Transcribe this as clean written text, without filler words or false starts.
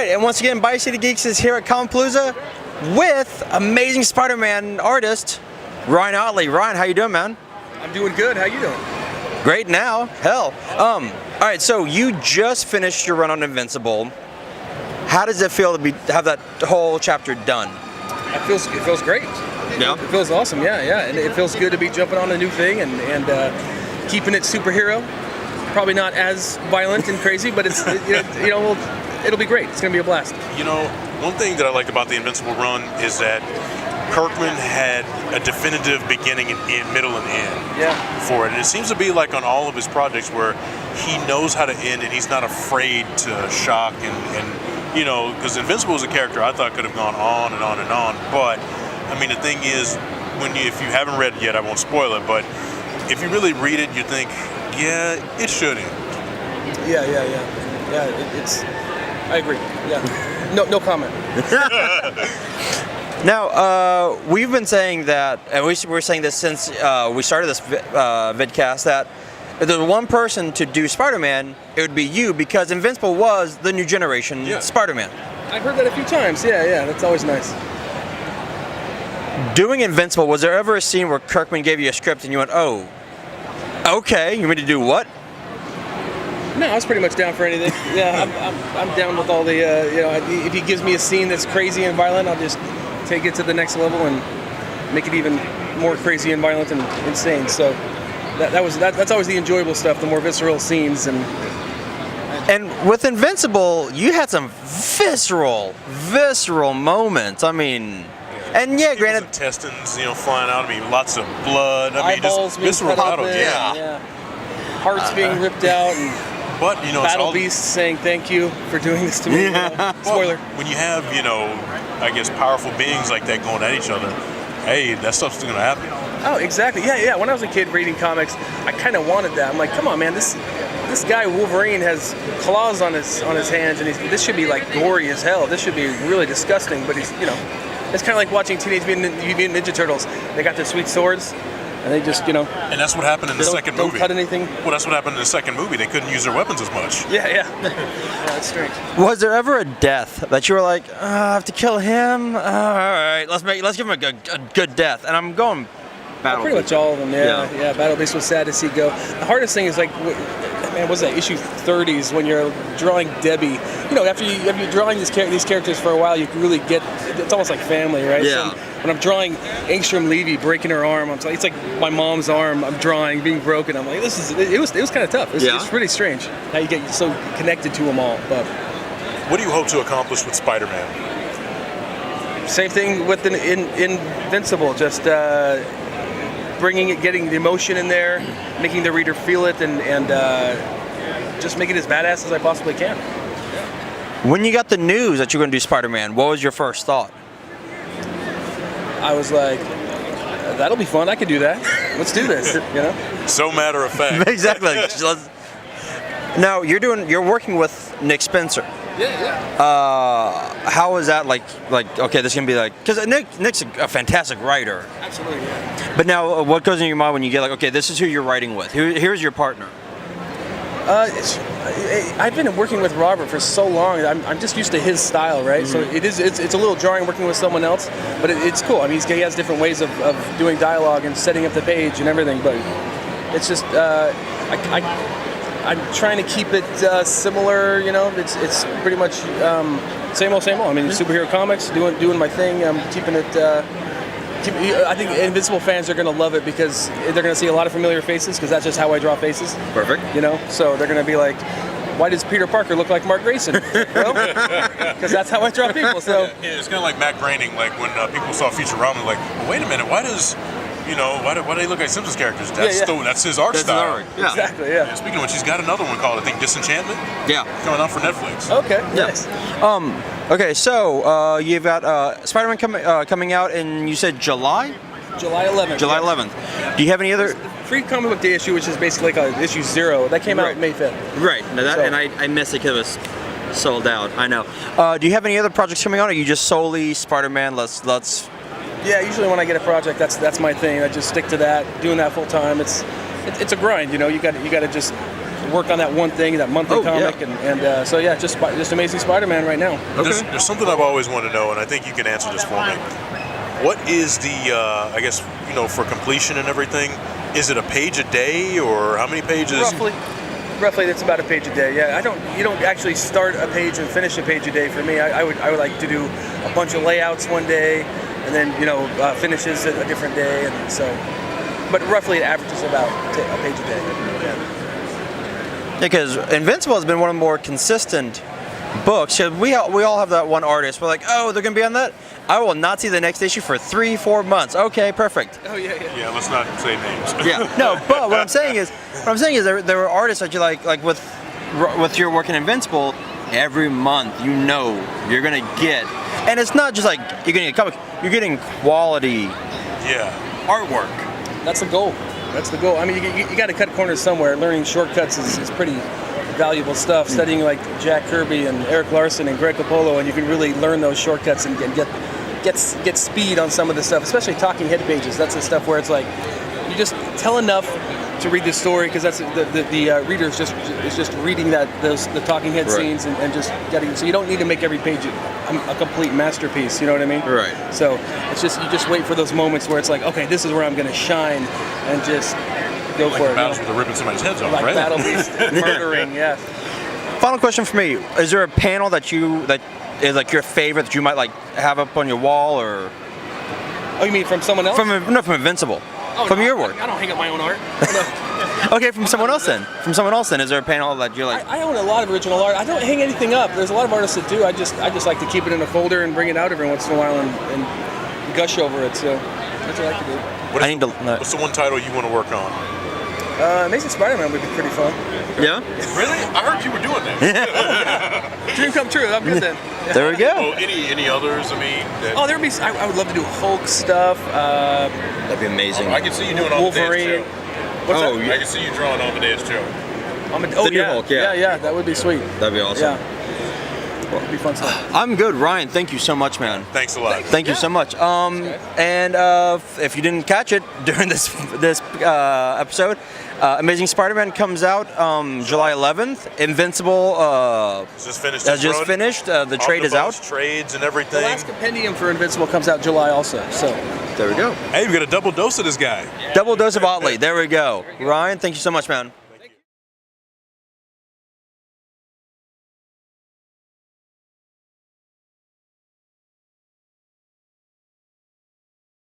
right, and once again, Bias City Geeks is here at Comic-Palooza with amazing Spider-Man artist, Ryan Ottley. Ryan, how you doing, man? I'm doing good. How you doing? Great now. Hell. All right, so you just finished your run on Invincible. How does it feel to have that whole chapter done? It feels great. Yeah. It feels awesome. Yeah, and it feels good to be jumping on a new thing and keeping it superhero. Probably not as violent and crazy, but it's it'll be great. It's gonna be a blast. You know, one thing that I liked about the Invincible run is that Kirkman had a definitive beginning and middle and end for it. And it seems to be like on all of his projects where he knows how to end and he's not afraid to shock and you know, because Invincible is a character I thought could have gone on and on and on. But I mean, the thing is, if you haven't read it yet, I won't spoil it, but if you really read it, you think, yeah, it should end. Yeah. I agree. Yeah. No comment. Now, we've been saying that, and we're saying this since we started this vidcast, that if there's one person to do Spider-Man, it would be you, because Invincible was the new generation Spider-Man. I've heard that a few times. Yeah, that's always nice. Doing Invincible, was there ever a scene where Kirkman gave you a script and you went, oh, okay, you want me to do what? No, I was pretty much down for anything. Yeah, I'm down with all the, if he gives me a scene that's crazy and violent, I'll just take it to the next level and make it even more crazy and violent and insane. So that's always the enjoyable stuff, the more visceral scenes. And with Invincible, you had some visceral moments. I mean, and yeah, granted, intestines, flying out. I mean, lots of blood. I mean, eyeballs just visceral battles. Yeah. Hearts being ripped out, and Battle Beast saying thank you for doing this to me. Spoiler. When you have, I guess powerful beings like that going at each other, hey, that stuff's still gonna happen. Oh, exactly. Yeah. When I was a kid reading comics, I kind of wanted that. I'm like, come on, man, this guy Wolverine has claws on his hands, and this should be like gory as hell. This should be really disgusting. But he's, it's kind of like watching Teenage Mutant Ninja Turtles. They got their sweet swords, and they just, And that's what happened in the second movie. Don't cut anything. Well, that's what happened in the second movie. They couldn't use their weapons as much. Yeah, that's strange. Was there ever a death that you were like, I have to kill him? All right, let's give him a good death. And I'm going Battle Pretty Beast. much all of them, yeah. Battle Beast was sad to see go. The hardest thing is was that issue 30s when you're drawing Debbie? After you're drawing these characters for a while, you really get, it's almost like family, right? Yeah. So when I'm drawing Angstrom Levy breaking her arm, it's like my mom's arm I'm drawing being broken. I'm like, it was kind of tough. It's really strange how you get so connected to them all. But what do you hope to accomplish with Spider-Man? Same thing with Invincible, just getting the emotion in there, making the reader feel it, and just make it as badass as I possibly can. When you got the news that you were going to do Spider-Man, what was your first thought? I was like, that'll be fun. I could do that. Let's do this. So matter of fact. Exactly. Now you're working with Nick Spencer. Yeah. How is that like? Okay, this is gonna be like, because Nick's a fantastic writer. Absolutely. Yeah. But now, what goes in your mind when you get like, okay, this is who you're writing with. Here's your partner. I've been working with Robert for so long. I'm just used to his style, right? Mm-hmm. So it's a little jarring working with someone else, but it's cool. I mean, he has different ways of doing dialogue and setting up the page and everything. But it's just I'm trying to keep it similar. It's pretty much same old. I mean, superhero comics, doing my thing. I'm keeping it. I think Invincible fans are going to love it because they're going to see a lot of familiar faces, because that's just how I draw faces. Perfect. So they're going to be like, why does Peter Parker look like Mark Grayson? Well, because that's how I draw people. So yeah, it's kind of like Matt Groening. Like when people saw Futurama, like, well, wait a minute, why does why do they look like Simpsons characters? That's his art style. Yeah. Exactly. Yeah. Speaking of which, he's got another one called, I think, Disenchantment. Yeah. Coming out for Netflix. Okay. Nice. Okay, so you've got Spider-Man coming out in, you said July? July 11th. July 11th. Do you have any other? Free comic book day issue, which is basically like issue 0. That came out May 5th. Right. And I missed it because it was sold out. I know. Do you have any other projects coming on, or are you just solely Spider-Man? Let's. Yeah, usually when I get a project, that's my thing. I just stick to that, doing that full time. It's a grind, You got to just work on that one thing, that monthly comic, and so yeah, just Amazing Spider-Man right now. Okay. There's something I've always wanted to know, and I think you can answer this for me. What is the, I guess, for completion and everything, is it a page a day, or how many pages? Roughly, that's about a page a day. Yeah, you don't actually start a page and finish a page a day. For me, I would like to do a bunch of layouts one day, and then finishes a different day, and so. But roughly, it averages about a page a day. Yeah, because Invincible has been one of the more consistent books. We all have that one artist. We're like, oh, they're gonna be on that. I will not see the next issue for 3-4 months. Okay, perfect. Oh yeah. Yeah, let's not say names. Yeah, no, but what I'm saying is there were artists that you like with your work in Invincible. Every month, you're gonna get, and it's not just like you're getting a comic. You're getting quality artwork. That's the goal. I mean, you got to cut corners somewhere. Learning shortcuts is pretty valuable stuff. Studying like Jack Kirby and Eric Larson and Greg Capullo, and you can really learn those shortcuts and get speed on some of the stuff, especially talking head pages. That's the stuff where it's like you just tell enough to read the story, because that's the reader is just reading the talking head scenes and just getting. So you don't need to make every page a complete masterpiece. You know what I mean? Right. So it's just you just wait for those moments where it's like, okay, this is where I'm going to shine, and just go for it. Battles with the ripping somebody's heads off, like right? Battle Beast murdering, yeah. Final question for me: is there a panel that is like your favorite that you might like have up on your wall, or? Oh, you mean from someone else? From Invincible. Oh, from no, your work. I don't hang up my own art. Okay, from someone else then. Is there a panel that you're like? I own a lot of original art. I don't hang anything up. There's a lot of artists that do. I just like to keep it in a folder and bring it out every once in a while and gush over it. So that's what I like to do. What's the one title you want to work on? Amazing Spider-Man would be pretty fun. Yeah. Really? I heard you were doing that. Dream come true. I'm good then. There we go. Oh, any others? I mean. Oh, there'd be. I would love to do Hulk stuff. That'd be amazing. I can see you doing Wolverine. What's that? I can see you drawing Amadeus Joe. The new Hulk, yeah. That would be sweet. That'd be awesome. Yeah. It'd be fun stuff. I'm good, Ryan. Thank you so much, man. Thanks a lot. Thank you so much. And if you didn't catch it during this episode, Amazing Spider-Man comes out July 11th. Invincible has just finished. The trade is out. Trades and everything. The last compendium for Invincible comes out July also. So there we go. Hey, we got a double dose of this guy. Double dose of Ottley. There we go. Ryan, thank you so much, man.